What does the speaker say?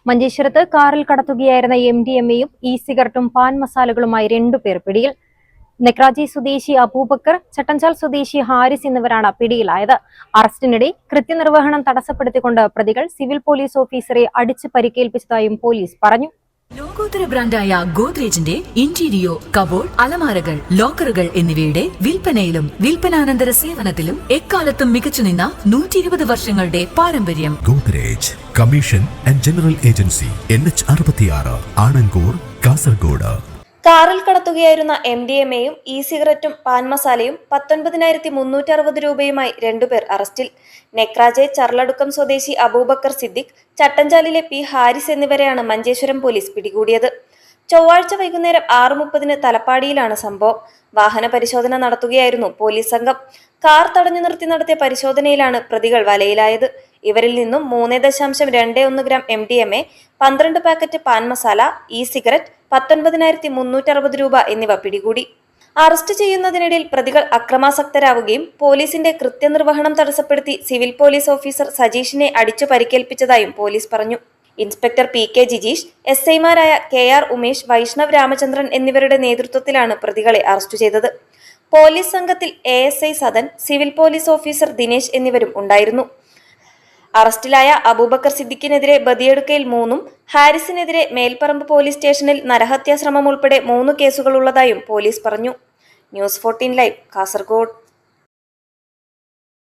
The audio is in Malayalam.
മഞ്ചേശ്വരത്ത് കാറിൽ കടത്തുകയായിരുന്ന MDMA-യും സിഗരറ്റും പാൻ മസാലകളുമായി 2 പേർ പിടിയിൽ. നെക്രാജി സ്വദേശി അബൂബക്കർ, ചട്ടഞ്ചാൽ സ്വദേശി ഹാരിസ് എന്നിവരാണ് പിടിയിലായത്. അറസ്റ്റിനിടെ കൃത്യനിർവഹണം തടസ്സപ്പെടുത്തിക്കൊണ്ട് പ്രതികൾ സിവിൽ പോലീസ് ഓഫീസറെ അടിച്ച് പരിക്കേൽപ്പിച്ചതായും പോലീസ് പറഞ്ഞു. ലോകോത്തര ബ്രാൻഡായ ഗോദ്രേജിന്റെ ഇന്റീരിയോ, കബോർഡ്, അലമാരകൾ, ലോക്കറുകൾ എന്നിവയുടെ വിൽപ്പനയിലും വിൽപ്പനാനന്തര സേവനത്തിലും എക്കാലത്തും മികച്ചുനിന്ന 120 വർഷങ്ങളുടെ പാരമ്പര്യം. Godrej commission and general agency, NH66, Anangoor, Kasaragod. കാറിൽ കടത്തുകയായിരുന്ന MDMA-യും സിഗരറ്റും പാൻ മസാലയും 19,360 രൂപയുമായി 2 പേർ അറസ്റ്റിൽ. നെക്രാജെ ചർലടുക്കം സ്വദേശി അബൂബക്കർ സിദ്ദിഖ്, ചട്ടഞ്ചാലിലെ P ഹാരിസ് എന്നിവരെയാണ് മഞ്ചേശ്വരം പോലീസ് പിടികൂടിയത്. ചൊവ്വാഴ്ച വൈകുന്നേരം 6:30 തലപ്പാടിയിലാണ് സംഭവം. വാഹന പരിശോധന നടത്തുകയായിരുന്നു പോലീസ് സംഘം. കാർ തടഞ്ഞു നിർത്തി നടത്തിയ പരിശോധനയിലാണ് പ്രതികൾ വലയിലായത്. ഇവരിൽ നിന്നും 3.21 gram MDMA, 12 packet pan masala, cigarette, 19,360 രൂപ എന്നിവ പിടികൂടി. അറസ്റ്റ് ചെയ്യുന്നതിനിടയിൽ പ്രതികൾ അക്രമാസക്തരാവുകയും പോലീസിന്റെ കൃത്യനിർവഹണം തടസ്സപ്പെടുത്തി സിവിൽ പോലീസ് ഓഫീസർ സജീഷിനെ അടിച്ചു പരിക്കേൽപ്പിച്ചതായും പോലീസ് പറഞ്ഞു. ഇൻസ്പെക്ടർ PK ജിജീഷ്, SI-മാരായ KR ഉമേഷ്, വൈഷ്ണവ് രാമചന്ദ്രൻ എന്നിവരുടെ നേതൃത്വത്തിലാണ് പ്രതികളെ അറസ്റ്റ് ചെയ്തത്. പോലീസ് സംഘത്തിൽ ASI Sadan, civil police officer Dinesh എന്നിവരും ഉണ്ടായിരുന്നു. അറസ്റ്റിലായ അബൂബക്കർ സിദ്ദിഖിനെതിരെ ബദിയടുക്കയിൽ 3, ഹാരിസിനെതിരെ മേൽപ്പറമ്പ് പോലീസ് സ്റ്റേഷനിൽ നരഹത്യാശ്രമം ഉൾപ്പെടെ 3 കേസുകളുള്ളതായും പോലീസ് പറഞ്ഞു. News 14 live, Kasaragod.